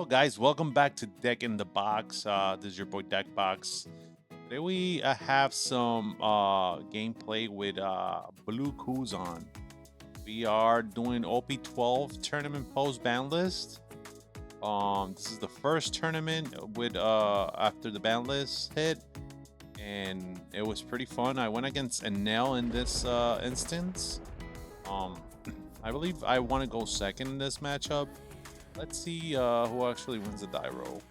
Guys, welcome back to Deck in the Box. This is your boy Deckbox. Today we have some gameplay with Blue Kuzan. We are doing OP12 tournament post ban list. This is the first tournament with after the ban list hit, and it was pretty fun. I went against Enel in this instance. Um, I believe I want to go second in this matchup. Let's see who actually wins the die roll.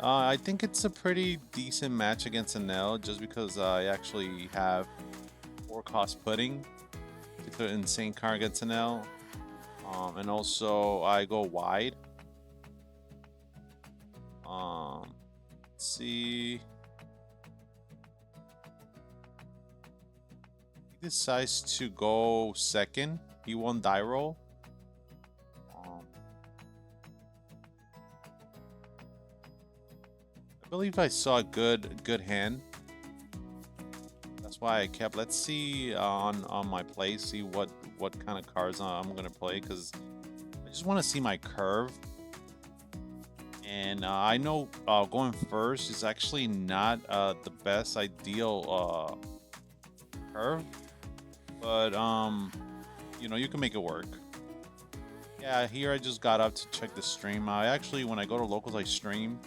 I think it's a pretty decent match against Enel just because I actually have 4-cost pudding to put an insane card against Enel. And also I go wide. Let's see. He decides to go second. He won die roll. I believe I saw a good hand. That's why I kept. Let's see on my play. See what kind of cards I'm gonna play because I just want to see my curve. And I know going first is actually not the best ideal curve, but you know, you can make it work. Yeah, here I just got up to check the stream. I actually, when I go to locals, I stream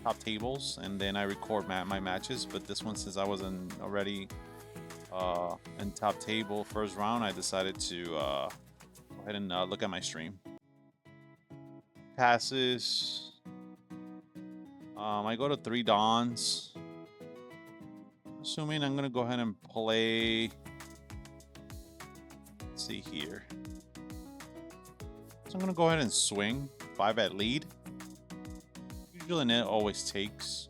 top tables and then I record my matches. But this one, since I wasn't already in top table first round, I decided to go ahead and look at my stream. Passes. I go to 3 dawns. Assuming I'm gonna go ahead and play. Let's see here. So I'm gonna go ahead and swing 5 at lead. Usually net always takes.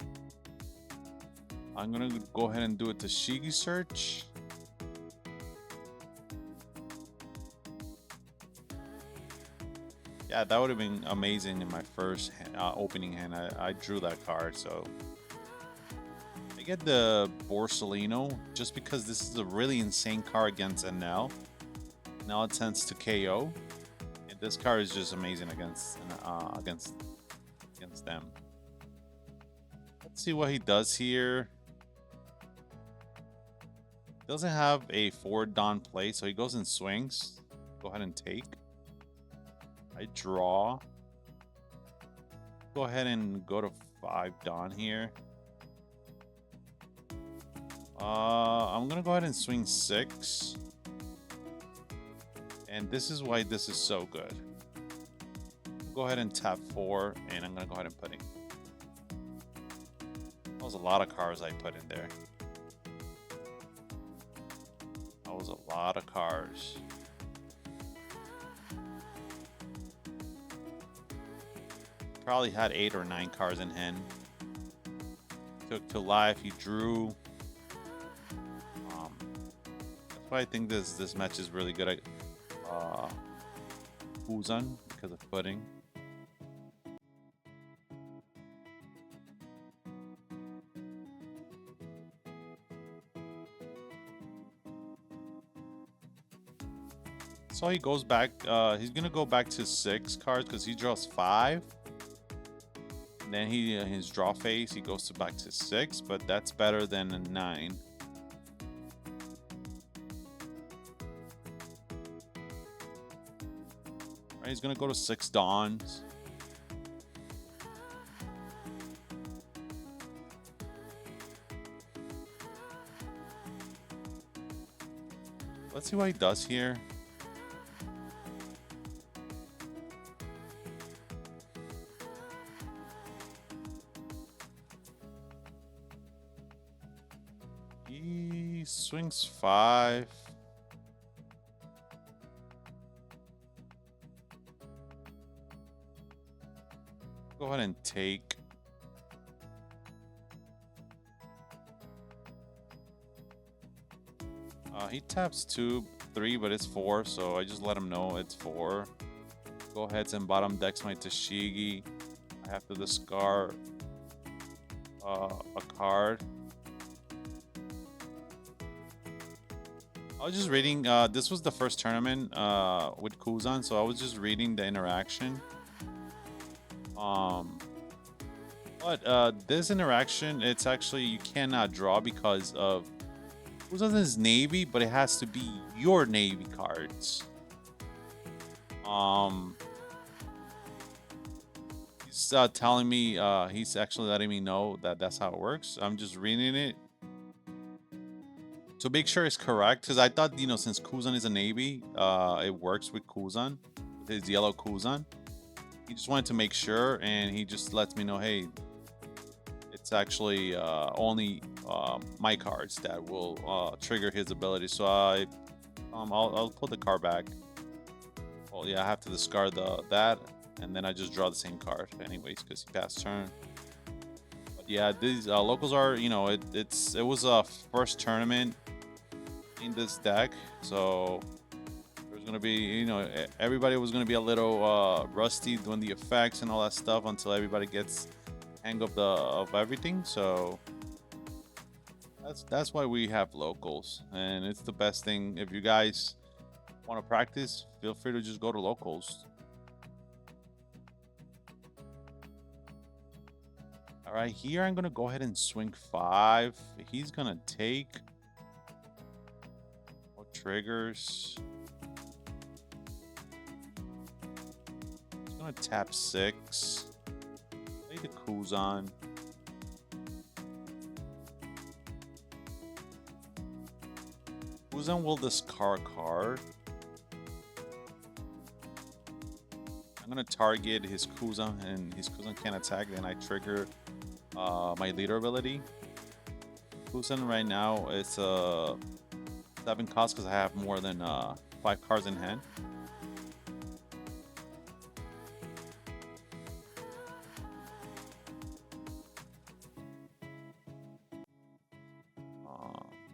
I'm gonna go ahead and do a Tashigi search. Yeah, that would have been amazing in my first opening hand. I drew that card, so I get the Borsellino just because this is a really insane card against Enel. Now it tends to KO, and this card is just amazing against them. Let's see what he does here. Doesn't have a 4 dawn play, so he goes and swings. Go ahead and take. I draw. Go ahead and go to 5 dawn here. I'm gonna go ahead and swing 6. And this is why this is so good. Go ahead and tap 4, and I'm gonna go ahead and put in. That was a lot of cards I put in there. That was a lot of cards. Probably had 8 or 9 cards in hand. Took to life. He drew. That's why I think this match is really good. Kuzan because of pudding. So he goes back. He's gonna go back to 6 cards because he draws 5. And then he his draw phase he goes to back to 6, but that's better than a 9. Right, he's gonna go to 6 dawns. Let's see what he does here. He swings 5. Go ahead and take. He taps 2, 3, but it's 4, so I just let him know it's 4. Go ahead and bottom decks my Tashigi. I have to discard a card. I was just reading. This was the first tournament with Kuzan, so I was just reading the interaction. Um, but this interaction, it's actually you cannot draw because of Kuzan's Navy, but it has to be your Navy cards. Um, he's telling me, he's actually letting me know that that's how it works. I'm just reading it to make sure it's correct, because I thought, you know, since Kuzan is a Navy, it works with Kuzan, with his yellow Kuzan. He just wanted to make sure, and he just lets me know, hey, it's actually only my cards that will trigger his ability. So I'll put the card back. Well, yeah, I have to discard that, and then I just draw the same card anyways because he passed turn. But yeah, these locals are, you know, it was a first tournament in this deck, so there's gonna be, you know, everybody was gonna be a little rusty doing the effects and all that stuff until everybody gets hang of everything. So that's why we have locals, and it's the best thing. If you guys want to practice, feel free to just go to locals. All right, here I'm gonna go ahead and swing 5. He's gonna take more triggers. He's gonna tap 6. Play the Kuzan. Kuzan will discard a card. I'm gonna target his Kuzan, and his Kuzan can't attack. Then I trigger my leader ability. Kuzan right now it's 7 cost because I have more than 5 cards in hand.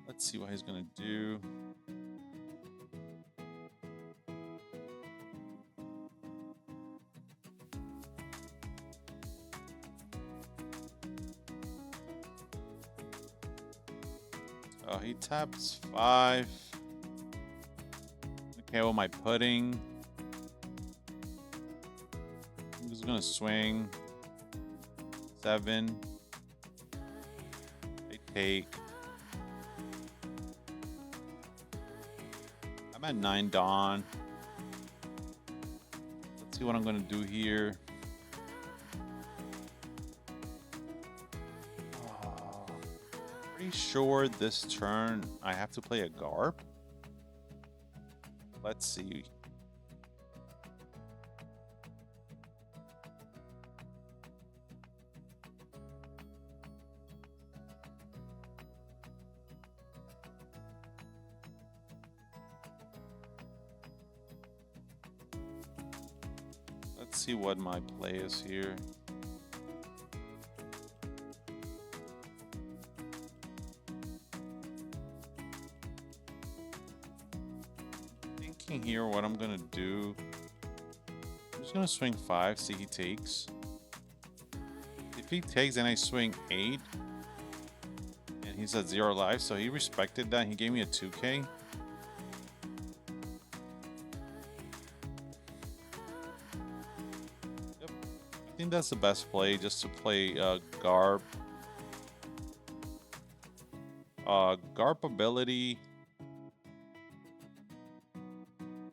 Let's see what he's gonna do. He taps 5. Okay, well, my pudding. I'm just gonna swing 7. They take. I'm at 9 Dawn. Let's see what I'm gonna do here. Pretty sure this turn I have to play a Garp. Let's see. Let's see what my play is here. Thinking here what I'm gonna do. I'm just gonna swing 5, see he takes. If he takes, then I swing 8. And he's at 0 life, so he respected that. He gave me a 2K. Yep. I think that's the best play, just to play Garp. Garp ability.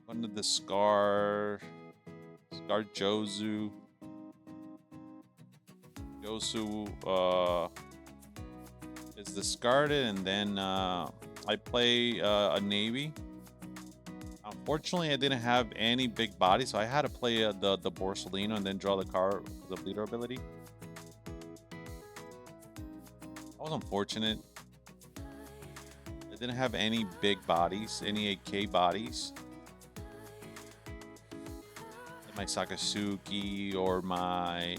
I'm gonna discard Josu. Josu is discarded, and then I play a Navy. Unfortunately, I didn't have any big body, so I had to play the Borsellino and then draw the card with the leader ability. That was unfortunate. I didn't have any big bodies, any 8K bodies. My Sakasuki or my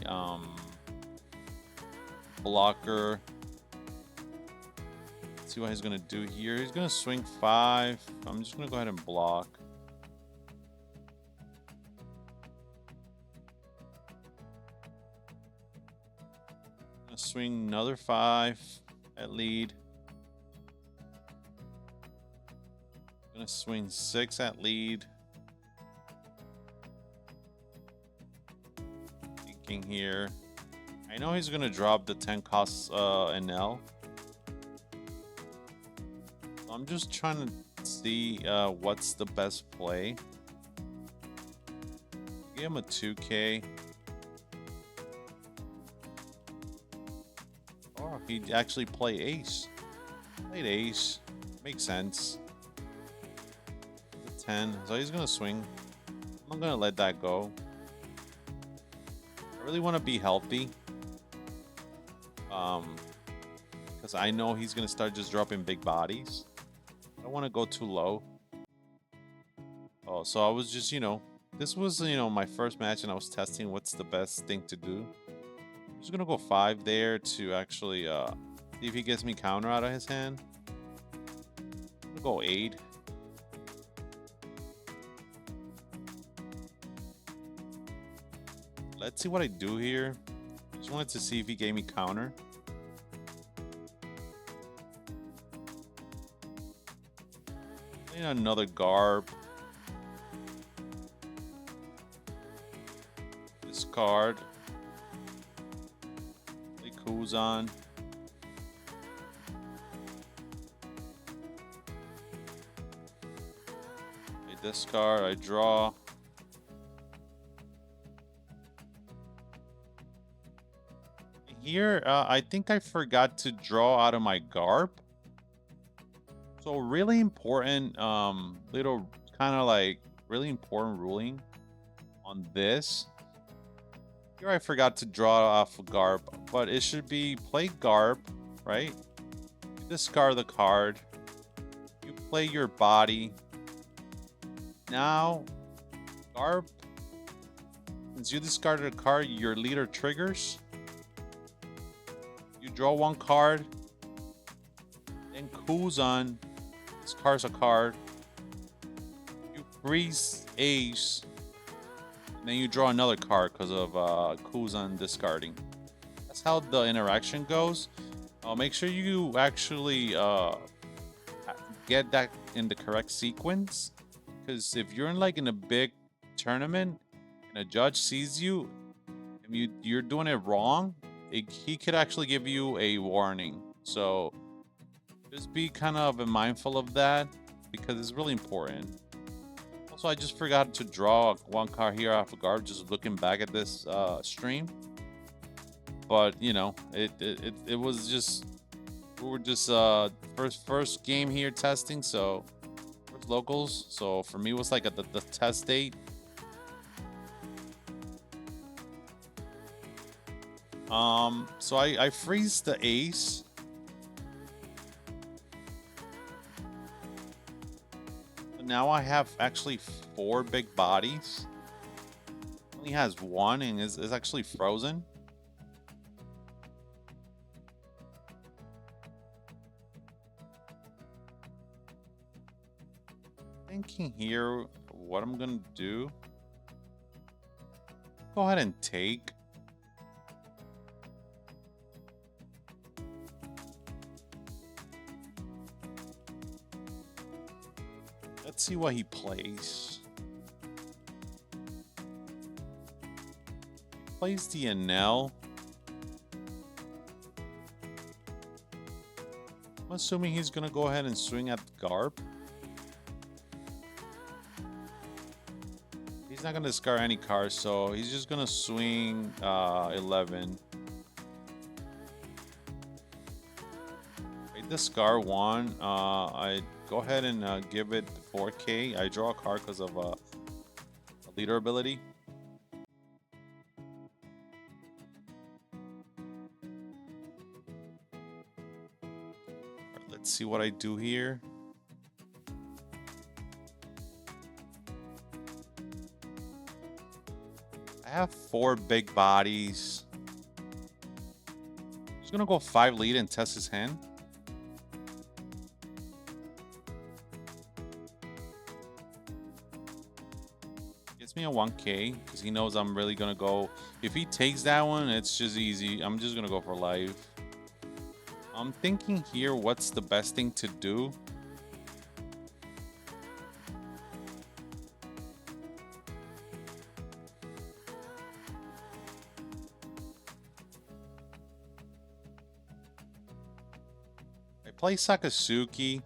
blocker. Let's see what he's gonna do here. He's gonna swing 5. I'm just gonna go ahead and block. Gonna swing another 5 at lead. gonna swing 6 at lead. Thinking here. I know he's gonna drop the 10 costs Enel. So I'm just trying to see what's the best play. Give him a 2K. Oh, he'd actually play ace. Played ace. Makes sense. 10. So he's gonna swing. I'm not gonna let that go. I really want to be healthy. Because I know he's gonna start just dropping big bodies. I don't want to go too low. Oh, so I was just, this was, my first match and I was testing what's the best thing to do. I'm just gonna go 5 there to actually see if he gets me counter out of his hand. I'm gonna go 8. Let's see what I do here. Just wanted to see if he gave me counter. Another garb. Discard. Play Kuzan. I discard. I draw. Here, I think I forgot to draw out of my garb. So really important, little kind of like really important ruling on this. Here I forgot to draw off a garb, but it should be play garb, right? You discard the card. You play your body. Now, garb, since you discarded a card, your leader triggers. You draw 1 card. Then Kuzan discards a card. You freeze ace. And then you draw another card because of Kuzan discarding. That's how the interaction goes. Make sure you actually get that in the correct sequence. Because if you're in a big tournament and a judge sees you and you're doing it wrong, he could actually give you a warning. So just be kind of mindful of that because it's really important. Also, I just forgot to draw 1 card here off of guard, just looking back at this stream. But it was just, we were just first game here testing, so first locals. So for me, it was like the test date. So I freeze the ace. Now I have actually 4 big bodies. Only has 1 and is actually frozen. Thinking here what I'm gonna do. Go ahead and take. Let's see what he plays. He plays the Enel. I'm assuming he's gonna go ahead and swing at Garb. He's not gonna discard any cards, so he's just gonna swing 11. I discard 1. I go ahead and give it 4K. I draw a card because of a leader ability. Right, let's see what I do here. I have 4 big bodies. Just gonna go 5 lead and test his hand. Gets me a 1K because he knows I'm really gonna go. If he takes that one, it's just easy. I'm just gonna go for life. I'm thinking here, what's the best thing to do? play Sakasuki.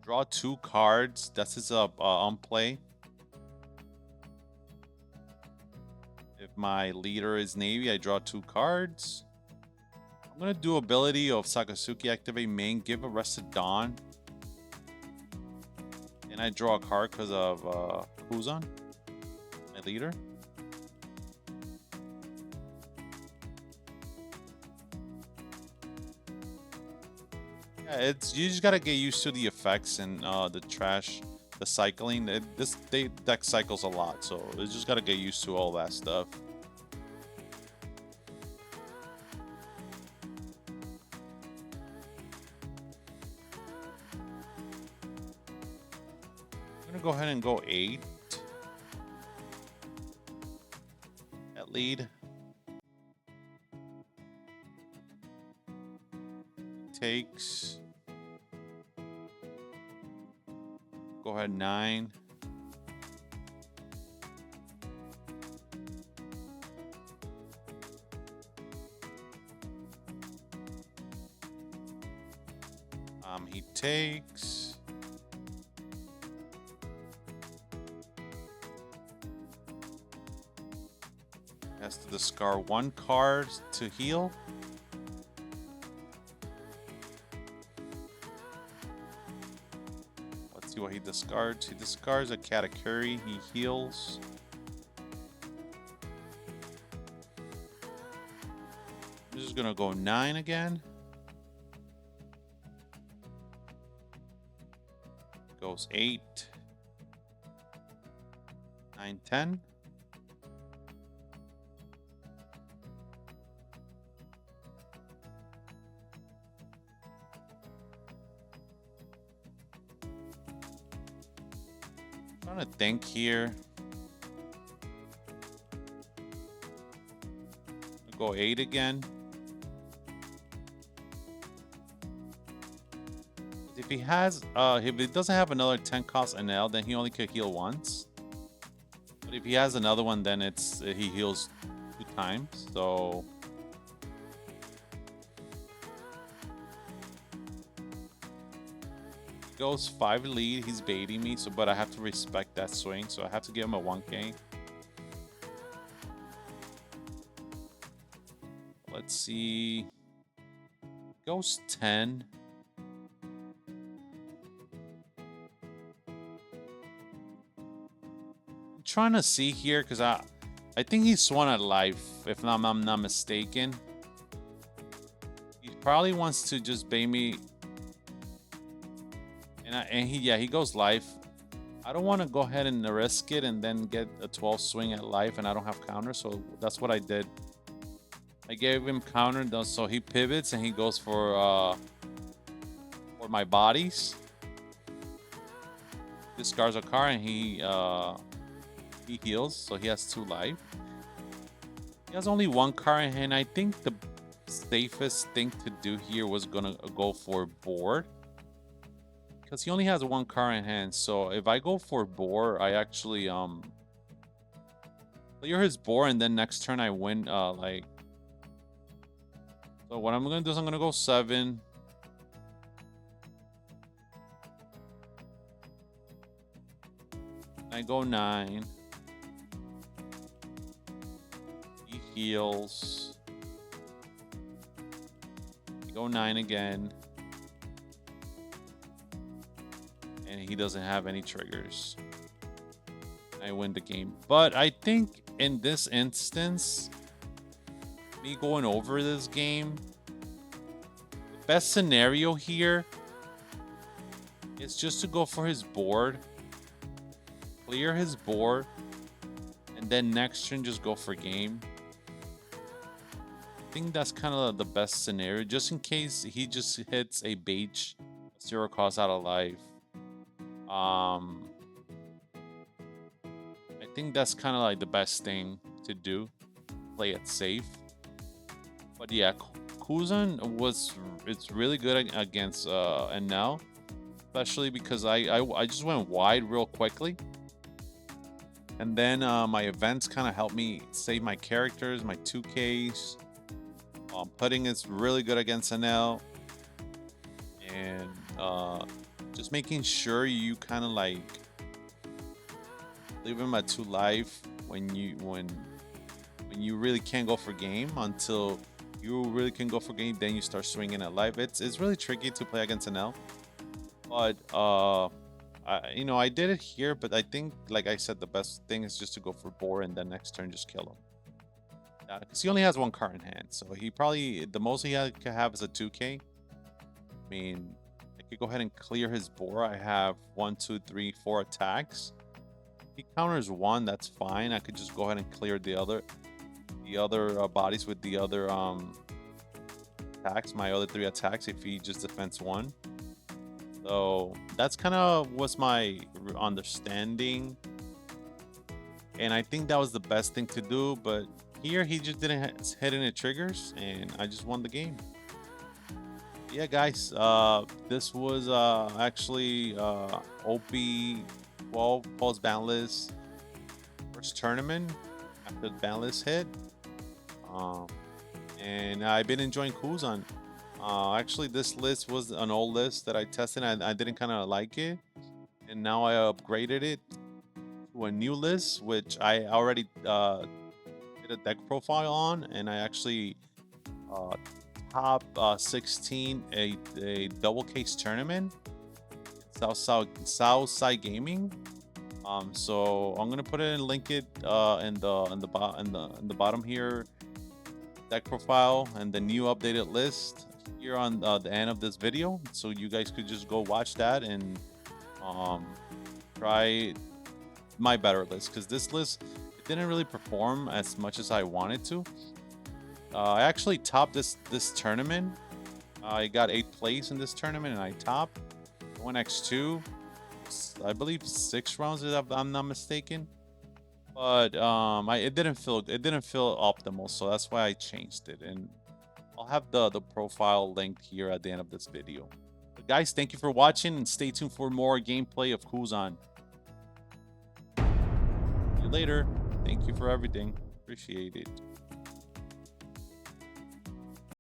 Draw 2 cards. That's his on play. If my leader is Navy, I draw 2 cards. I'm gonna do ability of Sakasuki, activate main, give Arrested Dawn. And I draw a card because of Kuzan, my leader. Yeah, it's, you just gotta get used to the effects and the cycling. This deck cycles a lot, so you just gotta get used to all that stuff. I'm gonna go ahead and go 8 at lead. Takes. Go ahead 9. He takes. Has to discard 1 card to heal. Let's see what he discards. He discards a Katakuri. He heals. I'm just gonna go 9 again. Goes 8, 9, 10. Trying to think here. I'll go 8 again. If he has, if he doesn't have another 10 cost Enel, then he only could heal once. But if he has another one, then it's he heals 2 times. So he goes 5 lead. He's baiting me, so but I have to respect that swing. So I have to give him a 1K. Let's see. Goes 10. Trying to see here because I think he swung at life, if I'm not mistaken. He probably wants to just bait me, and he goes life. I don't want to go ahead and risk it and then get a 12 swing at life, and I don't have counter, so that's what I did. I gave him counter, so he pivots and he goes for my bodies. Discards a card and he heals, so he has 2 life. He has only 1 card in hand. I think the safest thing to do here was gonna go for board, because he only has 1 card in hand. So if I go for board, I actually clear his board, and then next turn I win. Like, so what I'm gonna do is I'm gonna go 7. I go 9. He heals. I go 9 again. And he doesn't have any triggers. I win the game. But I think in this instance, me going over this game, the best scenario here is just to go for his board, clear his board, and then next turn just go for game. I think that's kind of the best scenario, just in case he just hits a bait 0 cost out of life. I think that's kind of like the best thing to do, play it safe. But yeah, Kuzan it's really good against Enel, especially because I just went wide real quickly, and then my events kind of helped me save my characters, my 2Ks. Putting is really good against Enel. and just making sure you kind of like leave him at 2 life when you really can't go for game until you really can go for game. Then you start swinging at life. It's really tricky to play against Enel, but I did it here. But I think, like I said, the best thing is just to go for boar and then next turn just kill him. Because he only has 1 card in hand, so he probably the most he could have is a 2K. I mean, I could go ahead and clear his boar. I have 1, 2, 3, 4 attacks. If he counters 1, that's fine. I could just go ahead and clear the other bodies with the other attacks. My other 3 attacks if he just defends 1. So that's kind of was my understanding, and I think that was the best thing to do. But here he just didn't hit any triggers, and I just won the game. Yeah, guys, this was actually OP12 post Banlist first tournament after the Banlist hit, and I've been enjoying Kuzan. Actually, this list was an old list that I tested, and I didn't kind of like it, and now I upgraded it to a new list, which I already did a deck profile on, and I actually top 16 a double case tournament, Southside Gaming. So I'm gonna put it and link it in the bottom here, deck profile, and the new updated list here on the end of this video, so you guys could just go watch that and try my better list, because this list, it didn't really perform as much as I wanted to. I actually topped this tournament. I got 8th place in this tournament, and I topped 1x2. I believe 6 rounds, if I'm not mistaken. But it didn't feel optimal, so that's why I changed it. And I'll have the profile linked here at the end of this video. But guys, thank you for watching, and stay tuned for more gameplay of Kuzan. See you later. Thank you for everything. Appreciate it.